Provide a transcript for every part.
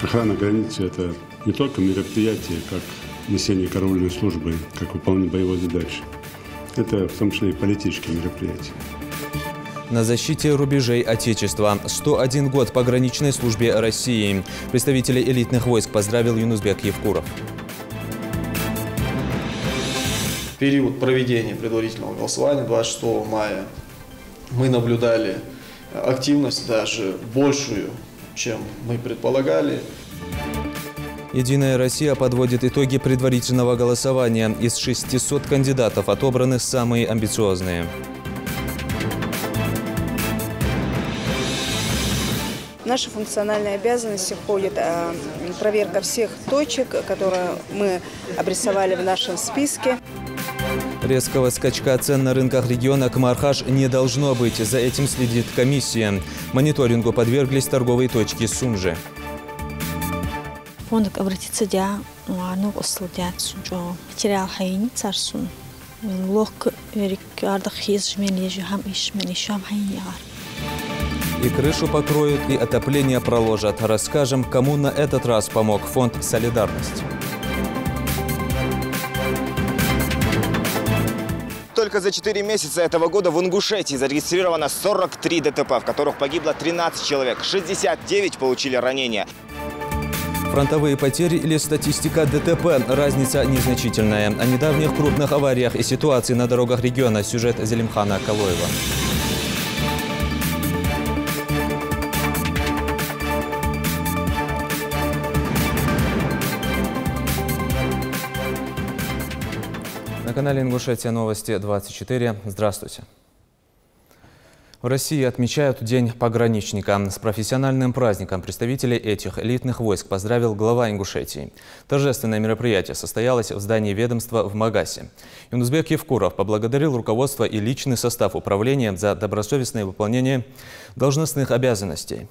Охрана границы – это не только мероприятие, как несение караульной службы, как выполнение боевой задачи. Это в том числе и политические мероприятия. На защите рубежей Отечества. 101 год пограничной службе России. Представителей элитных войск поздравил Юнусбек Евкуров. В период проведения предварительного голосования 26 мая мы наблюдали активность даже большую, чем мы предполагали. Единая Россия подводит итоги предварительного голосования. Из 600 кандидатов отобраны самые амбициозные. В наши функциональные обязанности входит проверка всех точек, которые мы обрисовали в нашем списке. Резкого скачка цен на рынках региона Кмархаш не должно быть. За этим следит комиссия. Мониторингу подверглись торговые точки Сунжи. Фонд обратится для материал хайни царсун. Лок ардахиз И крышу покроют, и отопление проложат. Расскажем, кому на этот раз помог фонд «Солидарность». Только за 4 месяца этого года в Ингушетии зарегистрировано 43 ДТП, в которых погибло 13 человек, 69 получили ранения. Фронтовые потери или статистика ДТП – разница незначительная. О недавних крупных авариях и ситуации на дорогах региона сюжет Зелимхана Калоева. На канале Ингушетия новости 24. Здравствуйте. В России отмечают День пограничника. С профессиональным праздником представителей этих элитных войск поздравил глава Ингушетии. Торжественное мероприятие состоялось в здании ведомства в Магасе. Юнусбек Евкуров поблагодарил руководство и личный состав управления за добросовестное выполнение должностных обязанностей.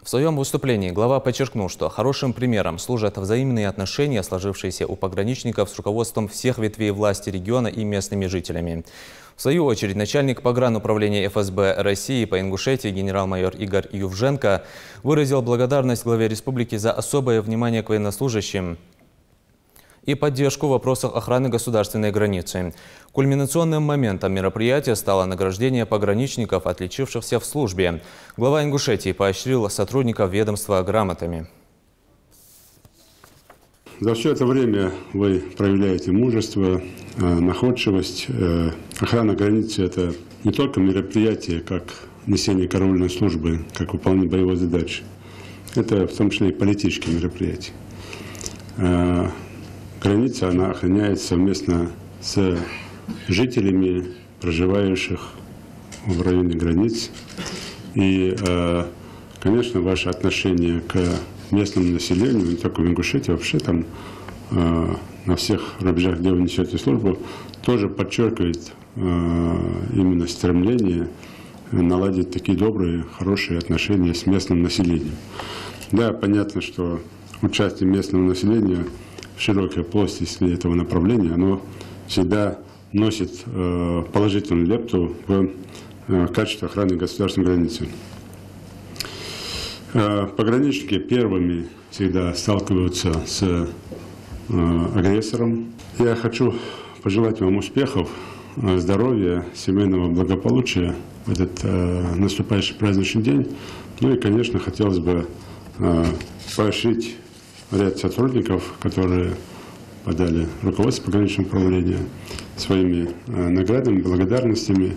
В своем выступлении глава подчеркнул, что хорошим примером служат взаимные отношения, сложившиеся у пограничников с руководством всех ветвей власти региона и местными жителями. В свою очередь, начальник погрануправления ФСБ России по Ингушетии генерал-майор Игорь Ювженко выразил благодарность главе республики за особое внимание к военнослужащим и поддержку в вопросах охраны государственной границы. Кульминационным моментом мероприятия стало награждение пограничников, отличившихся в службе. Глава Ингушетии поощрил сотрудников ведомства грамотами. За все это время вы проявляете мужество, находчивость. Охрана границы – это не только мероприятие, как несение караульной службы, как выполнение боевой задачи. Это в том числе и политические мероприятия. Граница, она охраняется совместно с жителями, проживающих в районе границ. И, конечно, ваше отношение к местному населению, не только в Ингушетии, вообще там на всех рубежах, где вы несете службу, тоже подчеркивает именно стремление наладить такие добрые, хорошие отношения с местным населением. Да, понятно, что участие местного населения в широкой плоскости этого направления, оно всегда носит положительную лепту в качестве охраны государственной границы. Пограничники первыми всегда сталкиваются с агрессором. Я хочу пожелать вам успехов, здоровья, семейного благополучия в этот наступающий праздничный день. Ну и, конечно, хотелось бы поощрить ряд сотрудников, которые подали руководство пограничного управления своими наградами, благодарностями.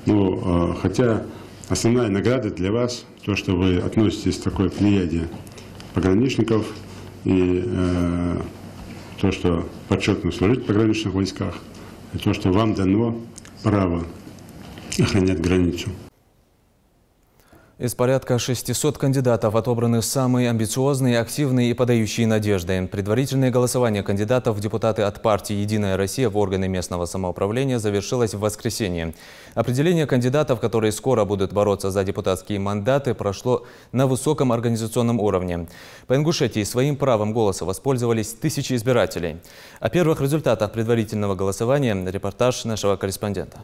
Ну, хотя основная награда для вас – то, что вы относитесь к такой плеяде пограничников и то, что подчеркнуто служить в пограничных войсках, и то, что вам дано право охранять границу. Из порядка 600 кандидатов отобраны самые амбициозные, активные и подающие надежды. Предварительное голосование кандидатов в депутаты от партии «Единая Россия» в органы местного самоуправления завершилось в воскресенье. Определение кандидатов, которые скоро будут бороться за депутатские мандаты, прошло на высоком организационном уровне. По Ингушетии своим правом голоса воспользовались тысячи избирателей. О первых результатах предварительного голосования репортаж нашего корреспондента.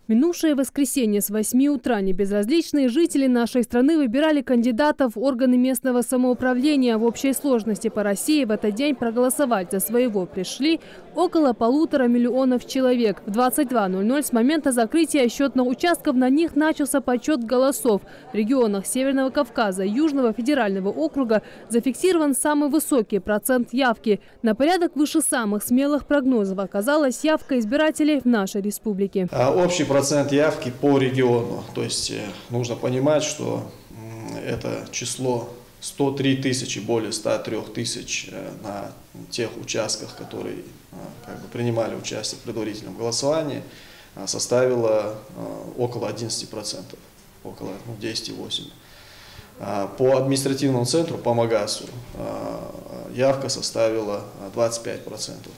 Минувшее воскресенье с 8 утра небезразличные жители нашей страны выбирали кандидатов в органы местного самоуправления. В общей сложности по России в этот день проголосовать за своего пришли около 1,5 миллиона человек. В 22:00 с момента закрытия счетных участков на них начался подсчет голосов. В регионах Северного Кавказа и Южного федерального округа зафиксирован самый высокий процент явки. На порядок выше самых смелых прогнозов оказалась явка избирателей в нашей республике. Общий процент явки по региону. То есть нужно понимать, что это число 103 тысячи, более 103 тысяч на тех участках, которые принимали участие в предварительном голосовании, составило около 11%, около 10,8%. По административному центру, по Магасу, явка составила 25%,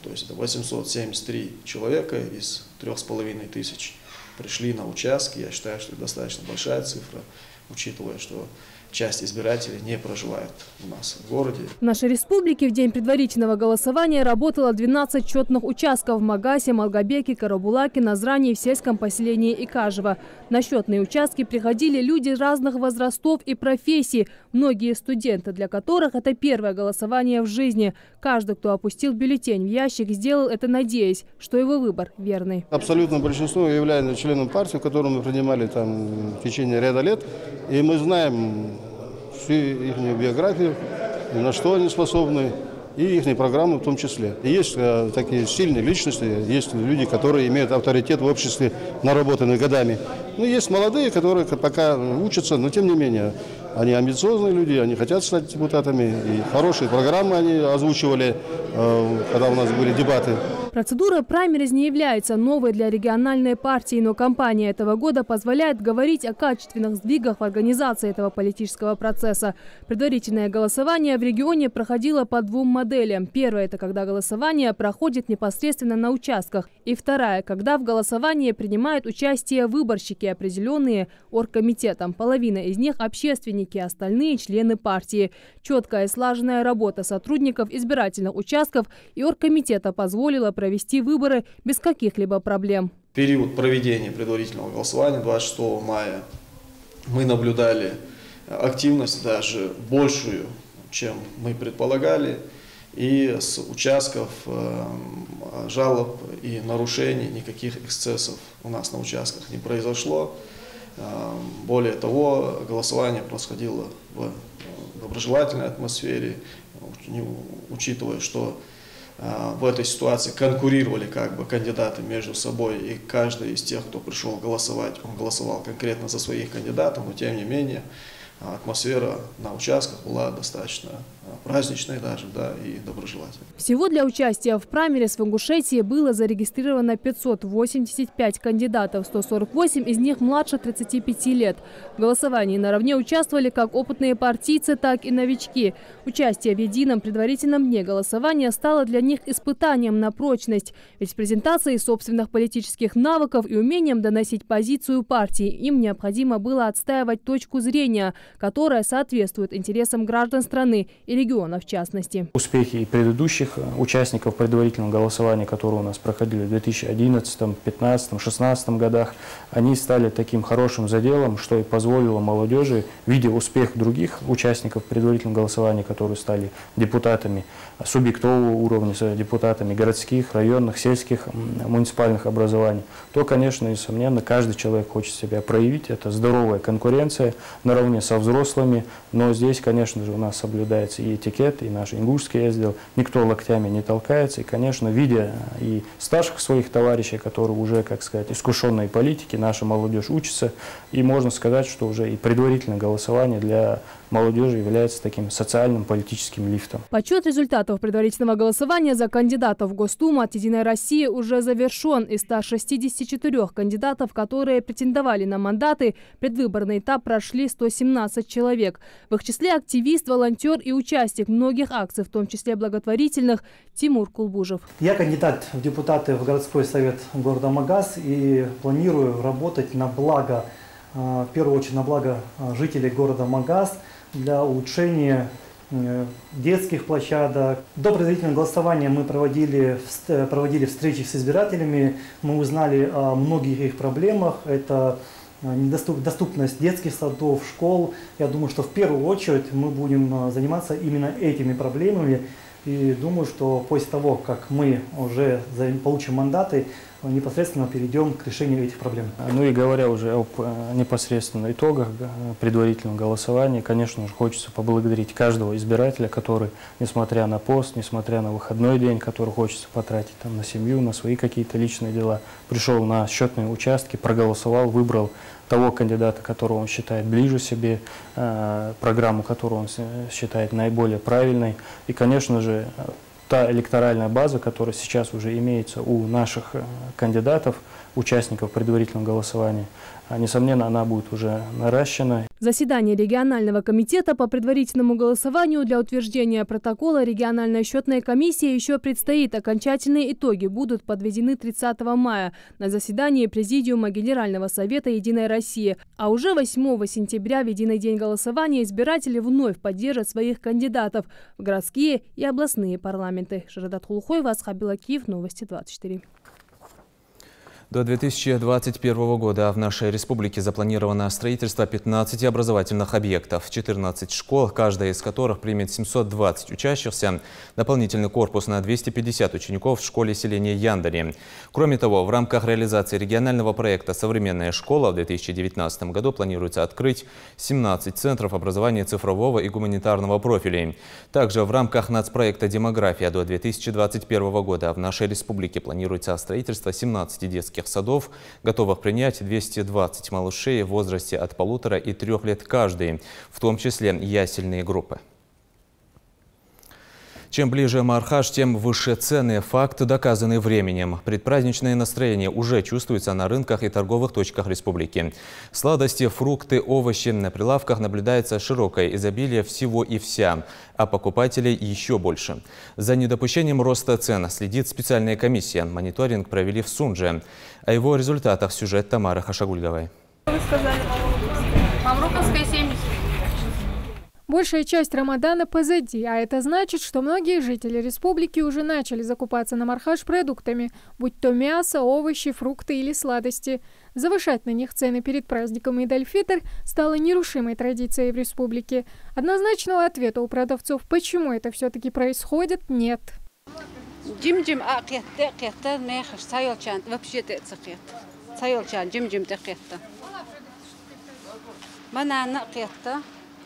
то есть это 873 человека из 3500 пришли на участки. Я считаю, что это достаточно большая цифра, учитывая, что часть избирателей не проживает у нас в городе. В нашей республике в день предварительного голосования работало 12 счетных участков в Магасе, Малгобеке, Карабулаке, Назране и в сельском поселении Икажево. На счетные участки приходили люди разных возрастов и профессий. Многие студенты, для которых это первое голосование в жизни. Каждый, кто опустил бюллетень в ящик, сделал это, надеясь, что его выбор верный. Абсолютно большинство являются членом партии, в которую мы принимали в течение ряда лет. И мы знаем всю их биографию, на что они способны, и их программы в том числе. И есть такие сильные личности, есть люди, которые имеют авторитет в обществе, наработанные годами. Ну, есть молодые, которые пока учатся, но тем не менее, они амбициозные люди, они хотят стать депутатами, и хорошие программы они озвучивали, когда у нас были дебаты. Процедура праймериз не является новой для региональной партии, но кампания этого года позволяет говорить о качественных сдвигах в организации этого политического процесса. Предварительное голосование в регионе проходило по двум моделям. Первая – это когда голосование проходит непосредственно на участках. И вторая – когда в голосовании принимают участие выборщики, определенные оргкомитетом. Половина из них – общественники, остальные – члены партии. Четкая и слаженная работа сотрудников избирательных участков и оргкомитета позволила провести выборы без каких-либо проблем. В период проведения предварительного голосования 26 мая мы наблюдали активность даже большую, чем мы предполагали. И с участков жалоб и нарушений, никаких эксцессов у нас на участках не произошло. Более того, голосование происходило в доброжелательной атмосфере, учитывая, что в этой ситуации конкурировали кандидаты между собой, и каждый из тех, кто пришел голосовать, он голосовал конкретно за своих кандидатов, но тем не менее атмосфера на участках была достаточно праздничной даже, и доброжелательной. Всего для участия в праймериз в Ингушетии было зарегистрировано 585 кандидатов, 148 из них младше 35 лет. В голосовании наравне участвовали как опытные партийцы, так и новички. Участие в едином предварительном дне голосования стало для них испытанием на прочность. Ведь с презентацией собственных политических навыков и умением доносить позицию партии им необходимо было отстаивать точку зрения, которая соответствует интересам граждан страны и региона в частности. Успехи предыдущих участников предварительного голосования, которые у нас проходили в 2011, 2015, 2016 годах, они стали таким хорошим заделом, что и позволило молодежи, видя успех других участников предварительного голосования, которые стали депутатами субъектового уровня, депутатами городских, районных, сельских, муниципальных образований, то, конечно, несомненно, каждый человек хочет себя проявить. Это здоровая конкуренция наравне со взрослыми, но здесь, конечно же, у нас соблюдается и этикет, и наш ингушский ездил, никто локтями не толкается, и, конечно, видя и старших своих товарищей, которые уже, как сказать, искушенные политики, наша молодежь учится, и можно сказать, что уже и предварительное голосование для молодежи является таким социальным политическим лифтом. Подсчет результатов предварительного голосования за кандидатов в Госдуму от «Единой России» уже завершен. Из 164 кандидатов, которые претендовали на мандаты, предвыборный этап прошли 117 человек. В их числе активист, волонтер и участник многих акций, в том числе благотворительных, Тимур Кулбужев. Я кандидат в депутаты в городской совет города Магас и планирую работать на благо, в первую очередь на благо жителей города Магас, для улучшения детских площадок. До предварительного голосования мы проводили встречи с избирателями, мы узнали о многих их проблемах. Это доступность детских садов, школ. Я думаю, что в первую очередь мы будем заниматься именно этими проблемами. И думаю, что после того, как мы уже получим мандаты, непосредственно перейдем к решению этих проблем. Ну и говоря уже об непосредственно итогах предварительного голосования, конечно же, хочется поблагодарить каждого избирателя, который, несмотря на пост, несмотря на выходной день, который хочется потратить там, на семью, на свои какие-то личные дела, пришел на счетные участки, проголосовал, выбрал того кандидата, которого он считает ближе себе, программу, которую он считает наиболее правильной. И, конечно же, та электоральная база, которая сейчас уже имеется у наших кандидатов, участников предварительного голосования, несомненно, она будет уже наращена. Заседание регионального комитета по предварительному голосованию для утверждения протокола региональной счетной комиссии еще предстоит. Окончательные итоги будут подведены 30 мая на заседании Президиума Генерального совета «Единой России». А уже 8 сентября в единый день голосования избиратели вновь поддержат своих кандидатов в городские и областные парламенты. Шарадат Хулухоева, Асхаб Белакиев, Новости 24. До 2021 года в нашей республике запланировано строительство 15 образовательных объектов, 14 школ, каждая из которых примет 720 учащихся, дополнительный корпус на 250 учеников в школе селения Яндари. Кроме того, в рамках реализации регионального проекта «Современная школа» в 2019 году планируется открыть 17 центров образования цифрового и гуманитарного профилей. Также в рамках нацпроекта «Демография» до 2021 года в нашей республике планируется строительство 17 детских садов, готовых принять 220 малышей в возрасте от 1,5 и 3 лет каждый, в том числе ясельные группы. Чем ближе Мархаш, тем выше цены. Факт, доказанный временем. Предпраздничное настроение уже чувствуется на рынках и торговых точках республики. Сладости, фрукты, овощи. На прилавках наблюдается широкое изобилие всего и вся, а покупателей еще больше. За недопущением роста цен следит специальная комиссия. Мониторинг провели в Сунже. О его результатах сюжет Тамары Хашагульговой. Вы сказали, Мамруковская 70. Большая часть Рамадана позади, а это значит, что многие жители республики уже начали закупаться на Мархаш продуктами, будь то мясо, овощи, фрукты или сладости. Завышать на них цены перед праздником Идаль-Фитр стало нерушимой традицией в республике. Однозначного ответа у продавцов, почему это все-таки происходит, нет.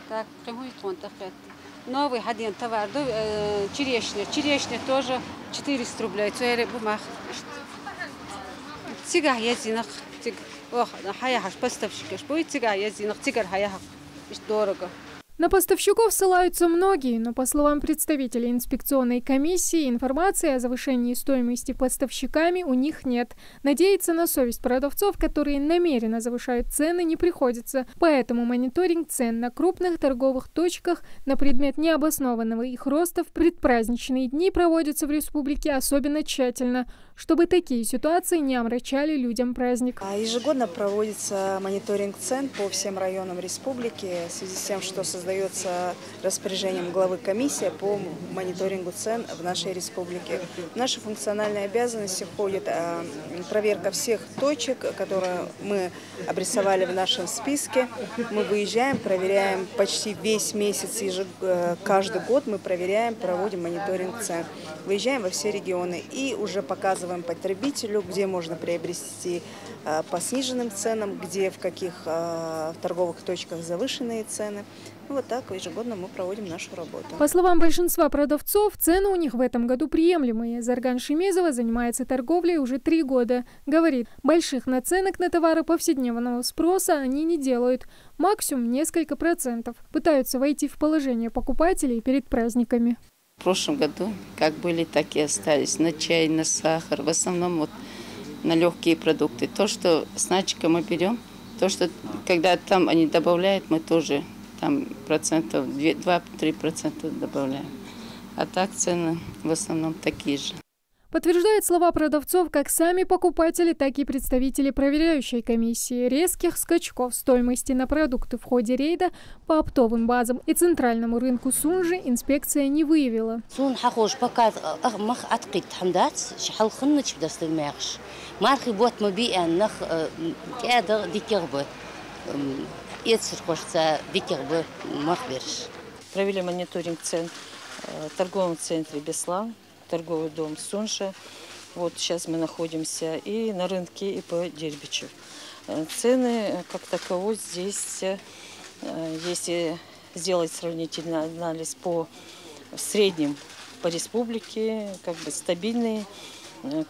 Так, новый один товар, черешня. Черешня тоже 400 рублей. Тигар язинах, хаяхаш поставщик, будет тигар язинах, тигар хаяхах, дорого. На поставщиков ссылаются многие, но, по словам представителей инспекционной комиссии, информации о завышении стоимости поставщиками у них нет. Надеяться на совесть продавцов, которые намеренно завышают цены, не приходится. Поэтому мониторинг цен на крупных торговых точках на предмет необоснованного их роста в предпраздничные дни проводится в республике особенно тщательно, чтобы такие ситуации не омрачали людям праздник. Ежегодно проводится мониторинг цен по всем районам республики в связи с тем, что создается распоряжением главы комиссия по мониторингу цен в нашей республике. В наши функциональные обязанности входит проверка всех точек, которые мы обрисовали в нашем списке. Мы выезжаем, проверяем почти весь месяц, каждый год мы проверяем, проводим мониторинг цен. Выезжаем во все регионы и уже показываем потребителю, где можно приобрести по сниженным ценам, где в каких торговых точках завышенные цены. Вот так ежегодно мы проводим нашу работу. По словам большинства продавцов, цены у них в этом году приемлемые. Зарган Шемизова занимается торговлей уже 3 года. Говорит, больших наценок на товары повседневного спроса они не делают. Максимум несколько процентов. Пытаются войти в положение покупателей перед праздниками. В прошлом году как были, так и остались. На чай, на сахар. В основном вот на легкие продукты. То, что с начика мы берем, то, что когда там они добавляют, мы тоже там процентов 2-3% добавляем. А так цены в основном такие же. Подтверждает слова продавцов как сами покупатели, так и представители проверяющей комиссии. Резких скачков стоимости на продукты в ходе рейда по оптовым базам и центральному рынку Сунжи инспекция не выявила. Провели мониторинг цен в торговом центре Беслан, торговый дом Сунжа. Вот сейчас мы находимся и на рынке ИП Дербичев. Цены как таковой здесь, если сделать сравнительный анализ в среднем по республике, как бы стабильные.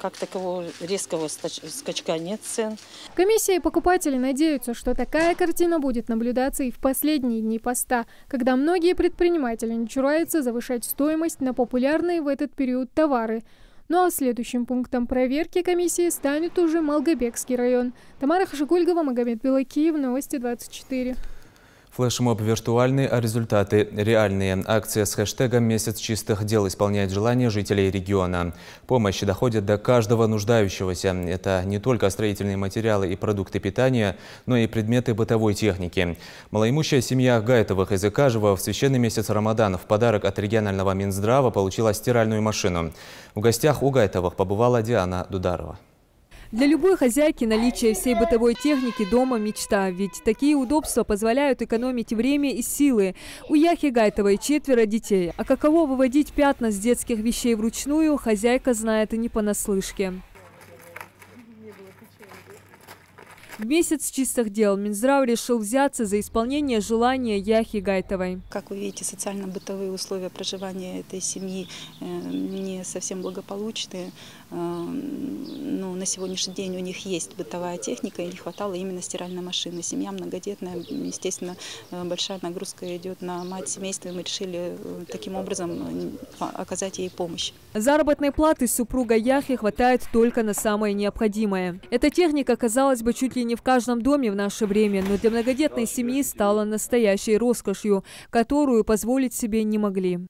Как такового резкого скачка нет цен. Комиссия и покупатели надеются, что такая картина будет наблюдаться и в последние дни поста, когда многие предприниматели не чураются завышать стоимость на популярные в этот период товары. Ну а следующим пунктом проверки комиссии станет уже Малгобекский район. Тамара Хашигульгова, Магомед Белакиев, Новости 24. Флешмоб виртуальный, а результаты реальные. Акция с хэштегом «Месяц чистых дел» исполняет желания жителей региона. Помощь доходит до каждого нуждающегося. Это не только строительные материалы и продукты питания, но и предметы бытовой техники. Малоимущая семья Гайтовых из Икажева в священный месяц Рамадан в подарок от регионального Минздрава получила стиральную машину. В гостях у Гайтовых побывала Диана Дударова. Для любой хозяйки наличие всей бытовой техники дома – мечта, ведь такие удобства позволяют экономить время и силы. У Яхи Гайтовой 4 детей, а каково выводить пятна с детских вещей вручную, хозяйка знает и не понаслышке. В месяц чистых дел Минздрав решил взяться за исполнение желания Яхи Гайтовой. Как вы видите, социально-бытовые условия проживания этой семьи не совсем благополучные. Но на сегодняшний день у них есть бытовая техника, и не хватало именно стиральной машины. Семья многодетная, естественно, большая нагрузка идет на мать семейства, и мы решили таким образом оказать ей помощь. Заработной платы супруга Яхи хватает только на самое необходимое. Эта техника, казалось бы, чуть ли не в каждом доме в наше время, но для многодетной семьи стала настоящей роскошью, которую позволить себе не могли.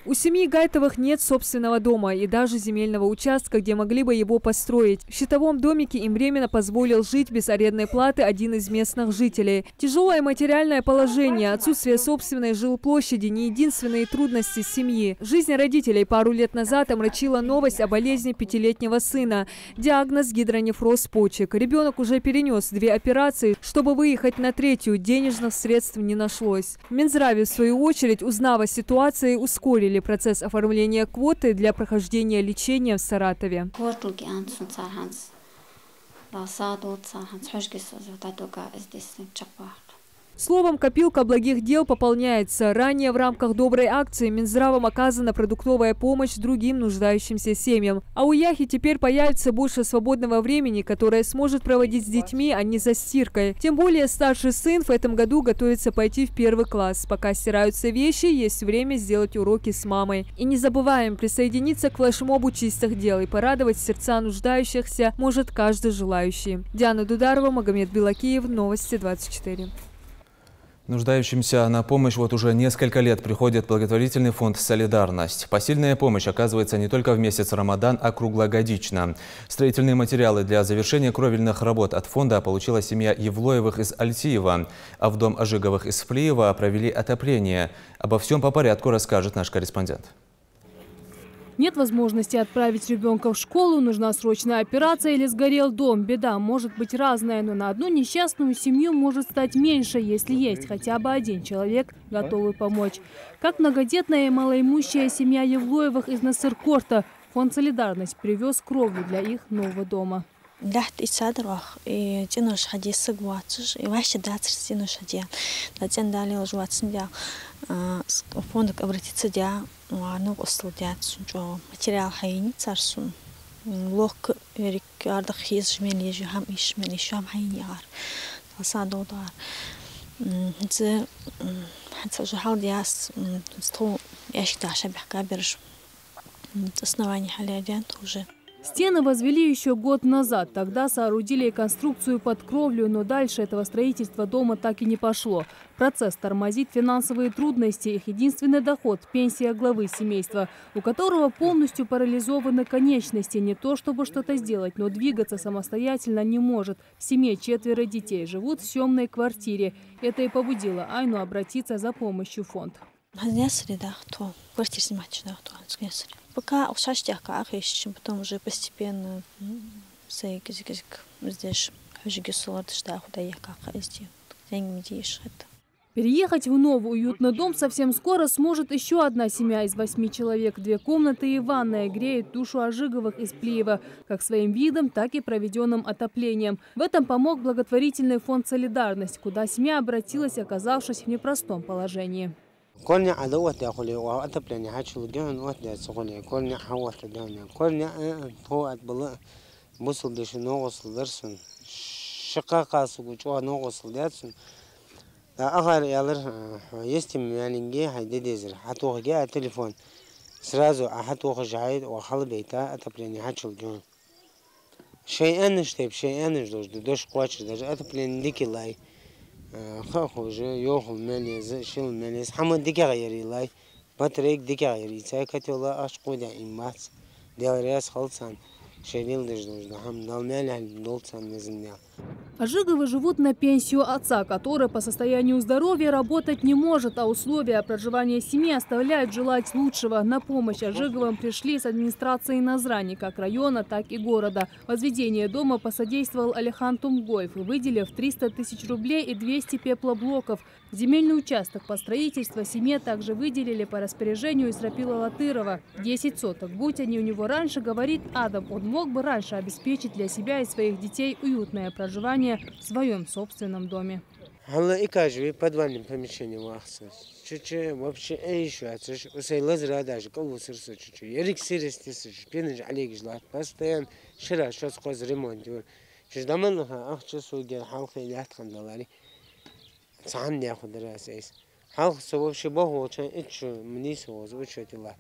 У семьи Гайтовых нет собственного дома и даже земельного участка, где могли бы его построить. В щитовом домике им временно позволил жить без арендной платы один из местных жителей. Тяжелое материальное положение, отсутствие собственной жилплощади – не единственные трудности семьи. Жизнь родителей пару лет назад омрачила новость о болезни 5-летнего сына. Диагноз – гидронефроз почек. Ребенок уже перенес 2 операции. Чтобы выехать на 3-ю, денежных средств не нашлось. В Минздраве, в свою очередь, узнав о ситуации, ускорили процесс оформления квоты для прохождения лечения в Саратове. Словом, копилка благих дел пополняется. Ранее в рамках доброй акции Минздравом оказана продуктовая помощь другим нуждающимся семьям. А у Яхи теперь появится больше свободного времени, которое сможет проводить с детьми, а не за стиркой. Тем более старший сын в этом году готовится пойти в 1 класс. Пока стираются вещи, есть время сделать уроки с мамой. И не забываем присоединиться к флешмобу чистых дел и порадовать сердца нуждающихся может каждый желающий. Диана Дударова, Магомед Белакиев, Новости 24. Нуждающимся на помощь вот уже несколько лет приходит благотворительный фонд «Солидарность». Посильная помощь оказывается не только в месяц Рамадан, а круглогодично. Строительные материалы для завершения кровельных работ от фонда получила семья Евлоевых из Альтиева, а в дом Ожиговых из Флиева провели отопление. Обо всем по порядку расскажет наш корреспондент. Нет возможности отправить ребенка в школу, нужна срочная операция или сгорел дом. Беда может быть разная, но на одну несчастную семью может стать меньше, если есть хотя бы один человек, готовый помочь. Как многодетная и малоимущая семья Евлоевых из Насыркорта, фонд «Солидарность» привез кровлю для их нового дома. Фонд обратиться материал хайни царсун лох ардах хиз жмележу хам ишмележу хам хайни ар садодар зе хацажал диас сто яшик даша бахка берж основание халядян тоже. Стены возвели еще год назад. Тогда соорудили конструкцию под кровлю, но дальше этого строительства дома так и не пошло. Процесс тормозит финансовые трудности. Их единственный доход – пенсия главы семейства, у которого полностью парализованы конечности. Не то чтобы что-то сделать, но двигаться самостоятельно не может. В семье 4 детей, живут в съемной квартире. Это и побудило Айну обратиться за помощью в фонд. Пока потом уже постепенно Переехать в новый уютный дом совсем скоро сможет еще одна семья из 8 человек. 2 комнаты и ванная греет душу Ожиговых из Плиева, как своим видом, так и проведенным отоплением. В этом помог благотворительный фонд «Солидарность», куда семья обратилась, оказавшись в непростом положении. أغار يالر يستم يعني جه هيدا ديزر حتوه جه التليفون سرازو حتوه جايد وخل بيتا أتبليني حتشل جون شيئا نشتيب شيئا نجدوش دوش قواتش دج أتبلين ديكي لاي خاخو جو يوخل ماليز شيل ماليز حمد ديكي غيري لاي بطريق ديكي غيري تاي كتولا أشقو دا إمات ديال رياس خلصان شيليل دجدوش دا هم دال مالي دولتان نزمنيا. Ожиговы живут на пенсию отца, который по состоянию здоровья работать не может, а условия проживания семьи оставляют желать лучшего. На помощь Ожиговым пришли с администрацией Назрани, как района, так и города. Возведение дома посодействовал Алихан Тумгоев, выделив 300 тысяч рублей и 200 пеплоблоков. Земельный участок по строительству семье также выделили по распоряжению Исрапила Латырова. 10 соток. Будь они у него раньше, говорит Адам, он мог бы раньше обеспечить для себя и своих детей уютное проживание в своем собственном доме. подвальным помещением чуть-чуть вообще еще усайлазра даже колосырсы чуть-чуть эриксирестис пенеж олег жлат постоянно шира сейчас хоз ремонт чуждаманха ахчасу гел халқи яхтхан доллари сам не яхуд расайс халқ вообще богу чан ичу мнис воз учетилат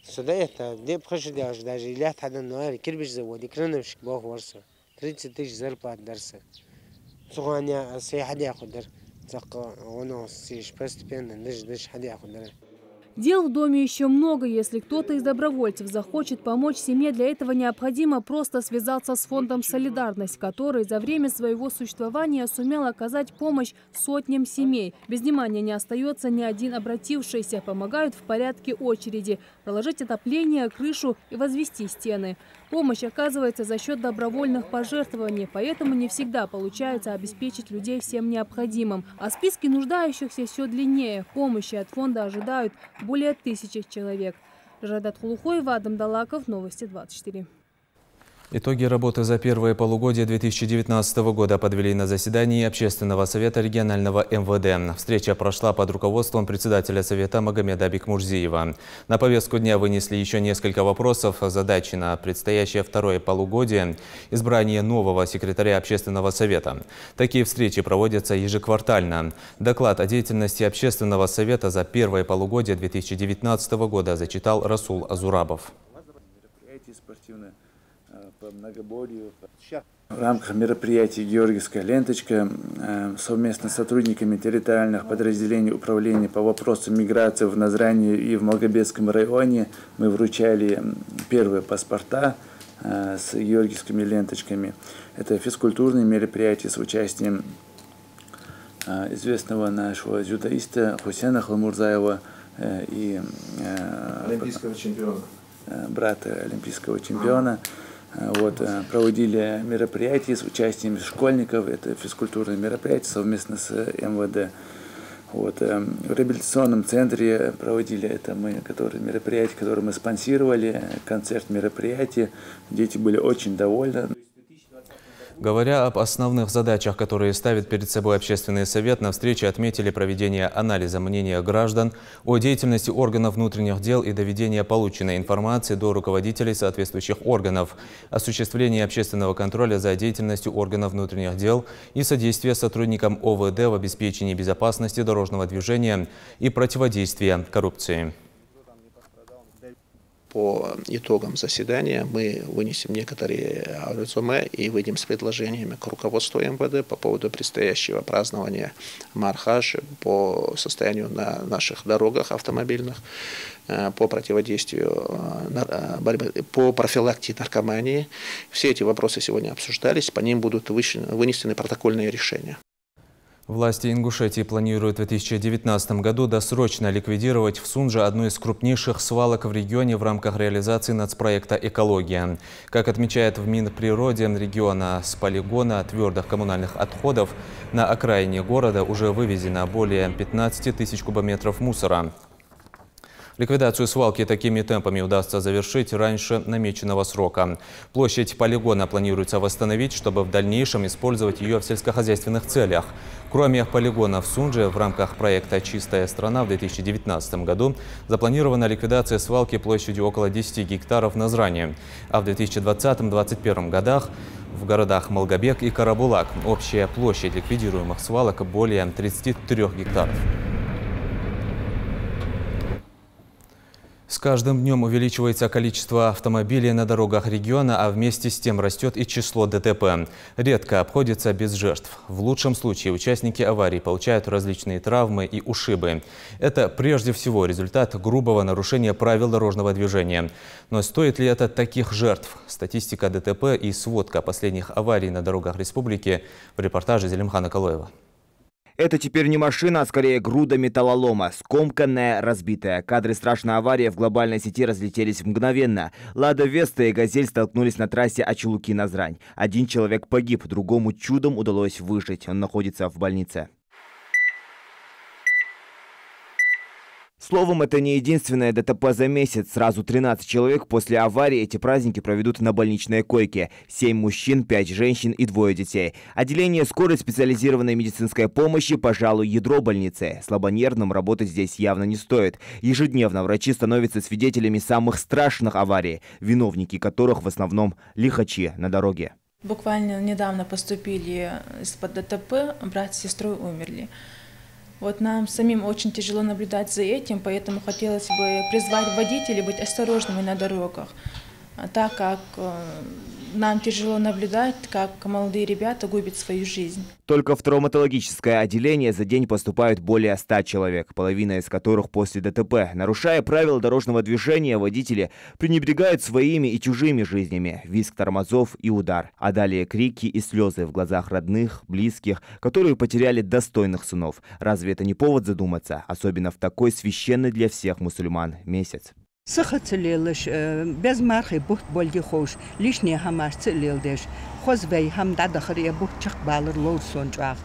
сюда это где прожидаешь даже илят хадан нуари кирбиш заводи крановщик бог ворса 30 тысяч зарплат дарса. Суханя сейхадя худер. Зака оно сиш постепенно дыш хадя худер. Дел в доме еще много. Если кто-то из добровольцев захочет помочь семье, для этого необходимо просто связаться с фондом «Солидарность», который за время своего существования сумел оказать помощь сотням семей. Без внимания не остается ни один обратившийся. Помогают в порядке очереди проложить отопление, крышу и возвести стены. Помощь оказывается за счет добровольных пожертвований, поэтому не всегда получается обеспечить людей всем необходимым. А списки нуждающихся все длиннее. Помощи от фонда ожидают более 1000 человек. Жадат Хулухоева, Адам Далаков, Новости 24. Итоги работы за первое полугодие 2019 года подвели на заседании Общественного совета регионального МВД. Встреча прошла под руководством председателя Совета Магомеда Бекмурзиева. На повестку дня вынесли еще несколько вопросов. Задачи на предстоящее второе полугодие – избрание нового секретаря Общественного совета. Такие встречи проводятся ежеквартально. Доклад о деятельности Общественного совета за первое полугодие 2019 года зачитал Расул Азурабов. По многоборью. В рамках мероприятий «Георгиевская ленточка» совместно с сотрудниками территориальных подразделений управления по вопросам миграции в Назрани и в Малгобекском районе мы вручали первые паспорта с георгиевскими ленточками. Это физкультурные мероприятия с участием известного нашего дзюдоиста Хусена Хламурзаева и олимпийского чемпиона. Брата олимпийского чемпиона. Вот, проводили мероприятия с участием школьников, это физкультурные мероприятия совместно с МВД. Вот, в реабилитационном центре проводили это мероприятие, которое мы спонсировали, концерт мероприятия. Дети были очень довольны. Говоря об основных задачах, которые ставит перед собой Общественный совет, на встрече отметили проведение анализа мнения граждан о деятельности органов внутренних дел и доведение полученной информации до руководителей соответствующих органов, осуществление общественного контроля за деятельностью органов внутренних дел и содействие сотрудникам ОВД в обеспечении безопасности дорожного движения и противодействия коррупции. по итогам заседания мы вынесем некоторые резюме и выйдем с предложениями к руководству МВД по поводу предстоящего празднования Мар-Хадж по состоянию на наших дорогах автомобильных, по противодействию борьбе, по профилактике наркомании. Все эти вопросы сегодня обсуждались, по ним будут вынесены протокольные решения. Власти Ингушетии планируют в 2019 году досрочно ликвидировать в Сунже одну из крупнейших свалок в регионе в рамках реализации нацпроекта «Экология». Как отмечает в Минприроде региона, с полигона твердых коммунальных отходов на окраине города уже вывезено более 15 тысяч кубометров мусора. Ликвидацию свалки такими темпами удастся завершить раньше намеченного срока. Площадь полигона планируется восстановить, чтобы в дальнейшем использовать ее в сельскохозяйственных целях. Кроме полигона в Сунже, в рамках проекта «Чистая страна» в 2019 году запланирована ликвидация свалки площадью около 10 гектаров на Зране. А в 2020-2021 годах в городах Малгобек и Карабулак общая площадь ликвидируемых свалок более 33 гектаров. С каждым днем увеличивается количество автомобилей на дорогах региона, а вместе с тем растет и число ДТП. Редко обходится без жертв. В лучшем случае участники аварий получают различные травмы и ушибы. Это прежде всего результат грубого нарушения правил дорожного движения. Но стоит ли это таких жертв? Статистика ДТП и сводка последних аварий на дорогах республики в репортаже Зелимхана Калоева. Это теперь не машина, а скорее груда металлолома, скомканная, разбитая. Кадры страшной аварии в глобальной сети разлетелись мгновенно. Лада Веста и Газель столкнулись на трассе Ачулуки-Назрань. Один человек погиб, другому чудом удалось выжить. Он находится в больнице. Словом, это не единственное ДТП за месяц. Сразу 13 человек после аварии эти праздники проведут на больничной койке. 7 мужчин, 5 женщин и 2 детей. Отделение скорой специализированной медицинской помощи, пожалуй, ядро больницы. Слабонервным работать здесь явно не стоит. Ежедневно врачи становятся свидетелями самых страшных аварий, виновники которых в основном лихачи на дороге. Буквально недавно поступили из-под ДТП, брат с сестрой умерли. Вот нам самим очень тяжело наблюдать за этим, поэтому хотелось бы призвать водителей быть осторожными на дорогах, так как нам тяжело наблюдать, как молодые ребята губят свою жизнь. Только в травматологическое отделение за день поступают более 100 человек, половина из которых после ДТП. Нарушая правила дорожного движения, водители пренебрегают своими и чужими жизнями. Визг тормозов и удар. А далее крики и слезы в глазах родных, близких, которые потеряли достойных сынов. Разве это не повод задуматься, особенно в такой священный для всех мусульман месяц? Сахацелелыш без мархи бухт больги хош лишние хамаш целелдеш хозвей хам дадахрия бухт чахбалер лоусончах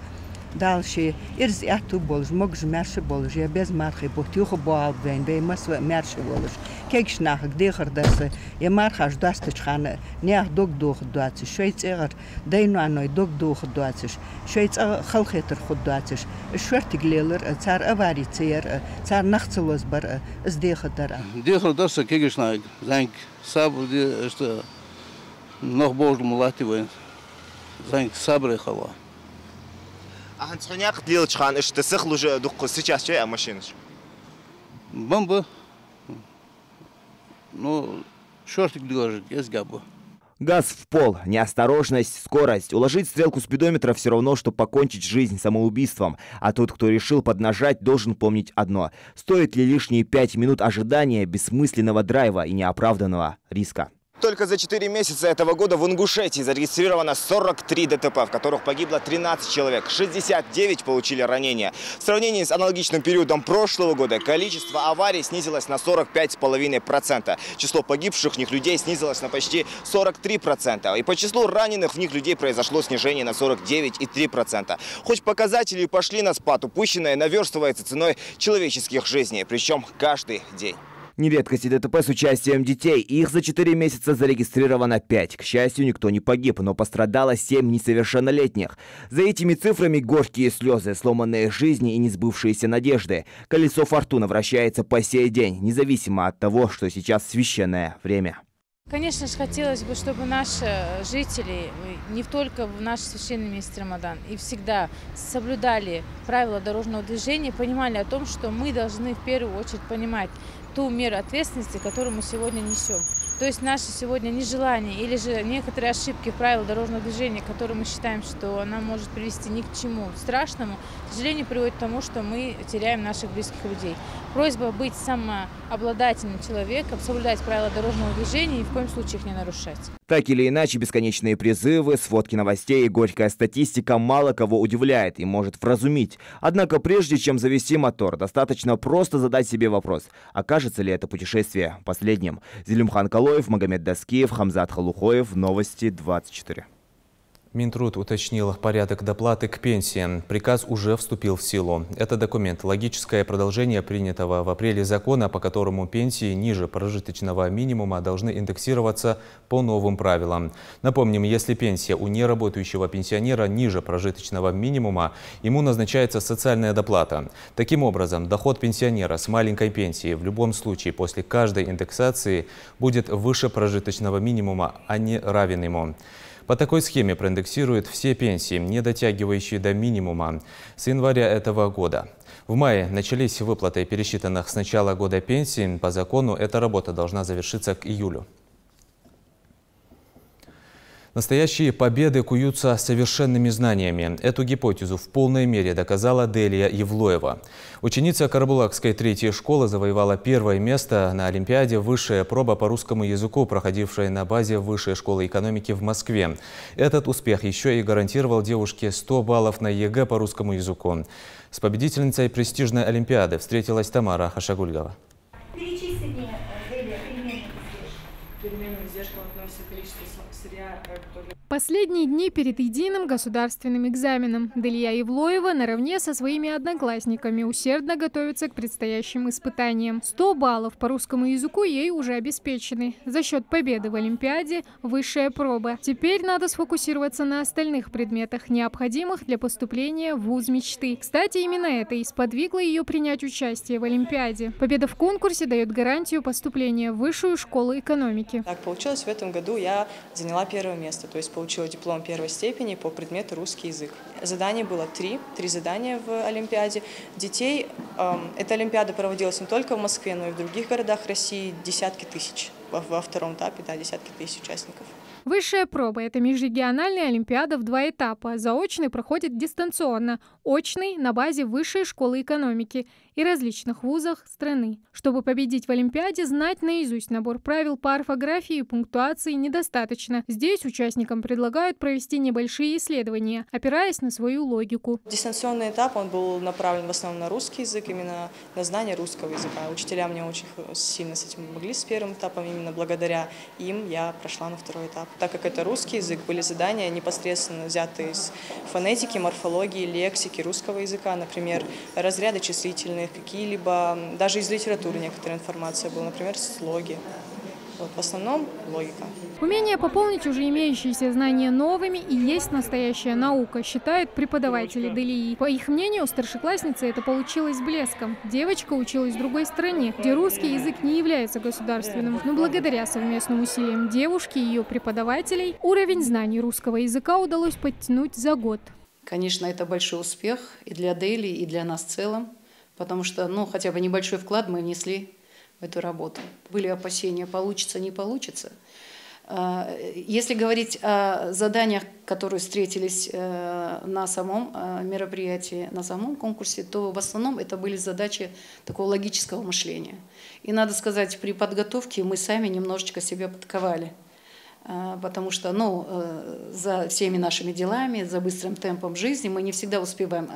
дальше ирз ату болж могж марш болж я без мархи бухт юх боалвен бей масва марш болж кекшнах дехардас я мархаш дастчхан нех догдох дуац швейцер дейнаной догдох дуац швейцер халхетер худуац швертиглелер цар аварицер цар нахцлос бар сдехатара дехардас кекшнах занк сабр что noch бож мулативен занк сабр хала. А ханцхуняк длилчхан, что сыхл уже сейчас чай, а машинаш? Бомба. Ну, шортик держит, есть габа. Газ в пол, неосторожность, скорость. Уложить стрелку спидометра все равно, что покончить жизнь самоубийством. А тот, кто решил поднажать, должен помнить одно. Стоит ли лишние 5 минут ожидания бессмысленного драйва и неоправданного риска? Только за 4 месяца этого года в Ингушетии зарегистрировано 43 ДТП, в которых погибло 13 человек, 69 получили ранения. В сравнении с аналогичным периодом прошлого года количество аварий снизилось на 45,5%. Число погибших в них людей снизилось на почти 43%. И по числу раненых в них людей произошло снижение на 49,3%. Хоть показатели пошли на спад, упущенное наверстывается ценой человеческих жизней, причем каждый день. Не редкость ДТП с участием детей. Их за 4 месяца зарегистрировано 5. К счастью, никто не погиб, но пострадало 7 несовершеннолетних. За этими цифрами горькие слезы, сломанные жизни и несбывшиеся надежды. Колесо фортуны вращается по сей день, независимо от того, что сейчас священное время. Конечно же, хотелось бы, чтобы наши жители, не только в наш священный месяц Рамадан, и всегда соблюдали правила дорожного движения, понимали о том, что мы должны в первую очередь понимать ту меру ответственности, которую мы сегодня несем. То есть наши сегодня нежелания или же некоторые ошибки в правилах дорожного движения, которые мы считаем, что она может привести ни к чему страшному, к сожалению, приводит к тому, что мы теряем наших близких людей. Просьба быть самообладательным человеком, соблюдать правила дорожного движения и ни в коем случае их не нарушать. Так или иначе, бесконечные призывы, сводки новостей и горькая статистика мало кого удивляет и может вразумить. Однако прежде чем завести мотор, достаточно просто задать себе вопрос, окажется ли это путешествие последним. Зелимхан Калоев, Магомед Даскиев, Хамзат Халухоев. Новости 24. Минтруд уточнил порядок доплаты к пенсиям. Приказ уже вступил в силу. Это документ – логическое продолжение принятого в апреле закона, по которому пенсии ниже прожиточного минимума должны индексироваться по новым правилам. Напомним, если пенсия у неработающего пенсионера ниже прожиточного минимума, ему назначается социальная доплата. Таким образом, доход пенсионера с маленькой пенсией в любом случае после каждой индексации будет выше прожиточного минимума, а не равен ему. По такой схеме проиндексируют все пенсии, не дотягивающие до минимума, с января этого года. В мае начались выплаты пересчитанных с начала года пенсий. По закону эта работа должна завершиться к июлю. Настоящие победы куются совершенными знаниями. Эту гипотезу в полной мере доказала Делия Евлоева. Ученица Карабулакской 3-й школы завоевала первое место на Олимпиаде «Высшая проба по русскому языку», проходившей на базе Высшей школы экономики в Москве. Этот успех еще и гарантировал девушке 100 баллов на ЕГЭ по русскому языку. С победительницей престижной Олимпиады встретилась Тамара Хашагульгова. Последние дни перед единым государственным экзаменом Делия Евлоева наравне со своими одноклассниками усердно готовится к предстоящим испытаниям. 100 баллов по русскому языку ей уже обеспечены. За счет победы в Олимпиаде высшая проба. Теперь надо сфокусироваться на остальных предметах, необходимых для поступления в вуз мечты. Кстати, именно это и сподвигло ее принять участие в Олимпиаде. Победа в конкурсе дает гарантию поступления в Высшую школу экономики. Так получилось, в этом году я заняла первое место, то есть получила диплом первой степени по предмету русский язык. Заданий было три задания в Олимпиаде. Детей, эта Олимпиада проводилась не только в Москве, но и в других городах России, десятки тысяч. Во втором этапе, да, десятки тысяч участников. Высшая проба – это межрегиональная олимпиада в 2 этапа. Заочный проходит дистанционно, очный – на базе Высшей школы экономики и различных вузах страны. Чтобы победить в Олимпиаде, знать наизусть набор правил по орфографии и пунктуации недостаточно. Здесь участникам предлагают провести небольшие исследования, опираясь на свою логику. Дистанционный этап, он был направлен в основном на русский язык, именно на знание русского языка. Учителя мне очень сильно с этим помогли с первым этапом, именно благодаря им я прошла на второй этап. Так как это русский язык, были задания непосредственно взятые из фонетики, морфологии, лексики русского языка, например, разряды числительных, какие-либо, даже из литературы некоторая информация была, например, слоги. Вот, в основном логика. Умение пополнить уже имеющиеся знания новыми и есть настоящая наука, считают преподаватели Делии. По их мнению, у старшеклассницы это получилось с блеском. Девочка училась в другой стране, где русский язык не является государственным. Но благодаря совместным усилиям девушки и ее преподавателей уровень знаний русского языка удалось подтянуть за год. Конечно, это большой успех и для Делии, и для нас в целом, потому что хотя бы небольшой вклад мы внесли в эту работу. Были опасения, получится, не получится. Если говорить о заданиях, которые встретились на самом мероприятии, на самом конкурсе, то в основном это были задачи такого логического мышления. И надо сказать, при подготовке мы сами немножечко себя подковали. Потому что за всеми нашими делами, за быстрым темпом жизни мы не всегда успеваем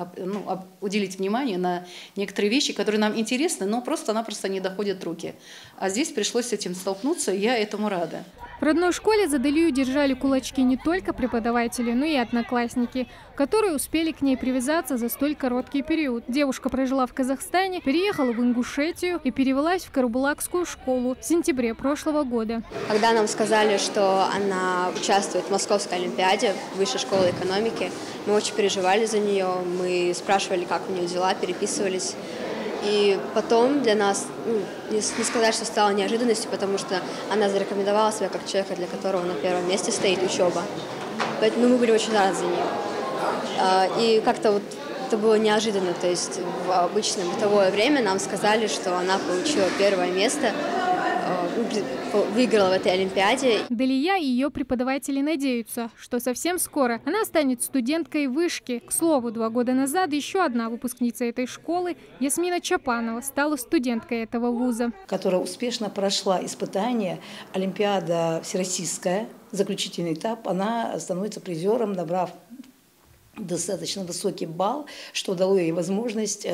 уделить внимание на некоторые вещи, которые нам интересны, но просто-напросто не доходят руки. А здесь пришлось с этим столкнуться, и я этому рада. В родной школе за Делию держали кулачки не только преподаватели, но и одноклассники, которые успели к ней привязаться за столь короткий период. Девушка прожила в Казахстане, переехала в Ингушетию и перевелась в Карабулакскую школу в сентябре прошлого года. Когда нам сказали, что она участвует в Московской олимпиаде Высшей школы экономики, мы очень переживали за нее, мы спрашивали, как у нее дела, переписывались. И потом для нас, не сказать, что стало неожиданностью, потому что она зарекомендовала себя как человека, для которого на первом месте стоит учеба. Поэтому мы были очень рады за нее. И как-то это было неожиданно. То есть в обычное бытовое время нам сказали, что она получила первое место, выиграла в этой олимпиаде. Далия и ее преподаватели надеются, что совсем скоро она станет студенткой вышки. К слову, 2 года назад еще одна выпускница этой школы, Ясмина Чапанова, стала студенткой этого вуза. Которая успешно прошла испытание Олимпиада всероссийская, заключительный этап, она становится призером, набрав достаточно высокий балл, что дало ей возможность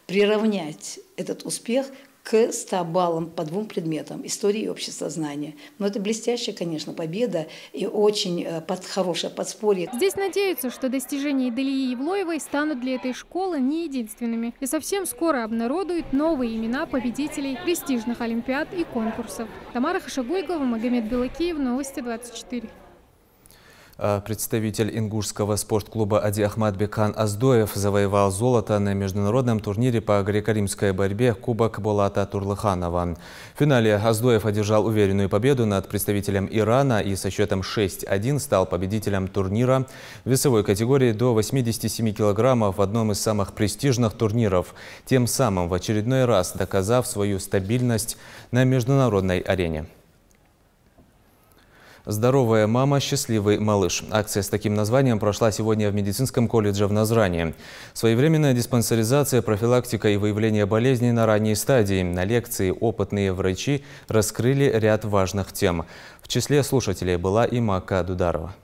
приравнять этот успех к 100 баллам по 2 предметам – истории и обществознания. Но это блестящая, конечно, победа и очень хорошее подспорье. Здесь надеются, что достижения Далии Евлоевой станут для этой школы не единственными. И совсем скоро обнародуют новые имена победителей престижных олимпиад и конкурсов. Тамара Хашагуйкова, Магомед Белакиев, Новости 24. Представитель ингушского спортклуба Ади Ахмадбекхан Аздоев завоевал золото на международном турнире по греко-римской борьбе Кубок Болата Турлыханова. В финале Аздоев одержал уверенную победу над представителем Ирана и со счетом 6-1 стал победителем турнира в весовой категории до 87 килограммов в одном из самых престижных турниров, тем самым в очередной раз доказав свою стабильность на международной арене. «Здоровая мама, счастливый малыш». Акция с таким названием прошла сегодня в медицинском колледже в Назране. Своевременная диспансеризация, профилактика и выявление болезней на ранней стадии. На лекции опытные врачи раскрыли ряд важных тем. В числе слушателей была и Макка Дударова.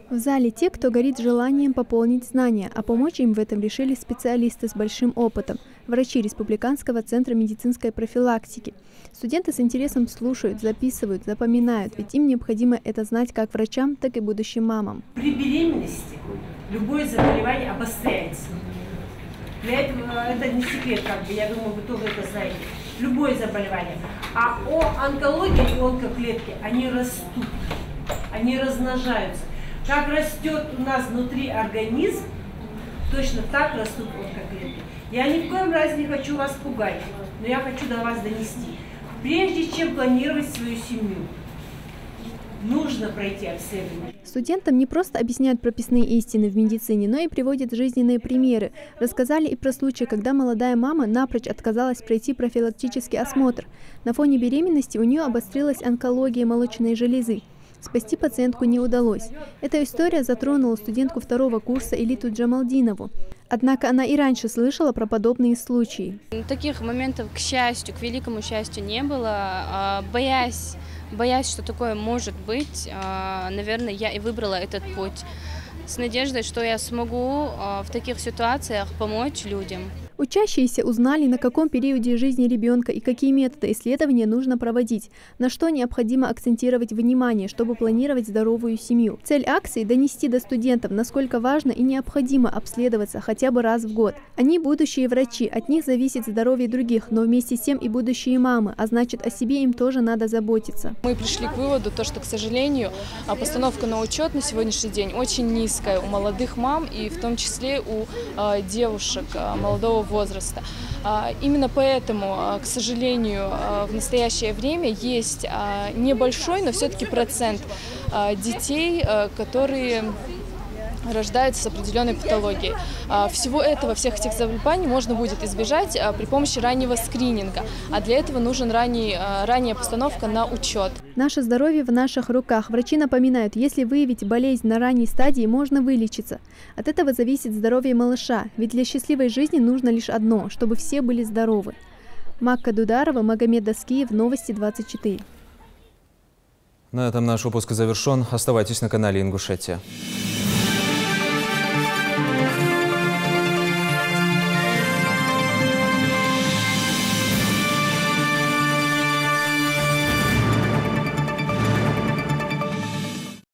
В зале те, кто горит желанием пополнить знания, а помочь им в этом решили специалисты с большим опытом – врачи Республиканского центра медицинской профилактики. Студенты с интересом слушают, записывают, запоминают, ведь им необходимо это знать как врачам, так и будущим мамам. При беременности любое заболевание обостряется. Для этого это не секрет, я думаю, вы тоже это знаете. Любое заболевание. А онкология и онкоклетки, они растут, они размножаются. Как растет у нас внутри организм, точно так растут онкоклетки. Я ни в коем разе не хочу вас пугать, но я хочу до вас донести. Прежде чем планировать свою семью, нужно пройти обследование. Студентам не просто объясняют прописные истины в медицине, но и приводят жизненные примеры. Рассказали и про случай, когда молодая мама напрочь отказалась пройти профилактический осмотр. На фоне беременности у нее обострилась онкология молочной железы. Спасти пациентку не удалось. Эта история затронула студентку 2-го курса Элиту Джамалдинову. Однако она и раньше слышала про подобные случаи. Таких моментов, к счастью, к великому счастью, не было. Боясь, что такое может быть, наверное, я и выбрала этот путь. С надеждой, что я смогу в таких ситуациях помочь людям. Учащиеся узнали, на каком периоде жизни ребенка и какие методы исследования нужно проводить, на что необходимо акцентировать внимание, чтобы планировать здоровую семью. Цель акции – донести до студентов, насколько важно и необходимо обследоваться хотя бы раз в год. Они будущие врачи, от них зависит здоровье других, но вместе с тем и будущие мамы, а значит, о себе им тоже надо заботиться. Мы пришли к выводу, что, к сожалению, постановка на учет на сегодняшний день очень низкая у молодых мам и в том числе у девушек молодого возраста. Именно поэтому, к сожалению, в настоящее время есть небольшой, но все-таки процент детей, которые рождаются с определенной патологией. Всего этого, всех этих заболеваний можно будет избежать при помощи раннего скрининга, а для этого нужен ранняя постановка на учет. Наше здоровье в наших руках. Врачи напоминают, если выявить болезнь на ранней стадии, можно вылечиться. От этого зависит здоровье малыша, ведь для счастливой жизни нужно лишь одно, чтобы все были здоровы. Макка Дударова, Магомед Даскиев, Новости 24. На этом наш выпуск завершен. Оставайтесь на канале Ингушетия.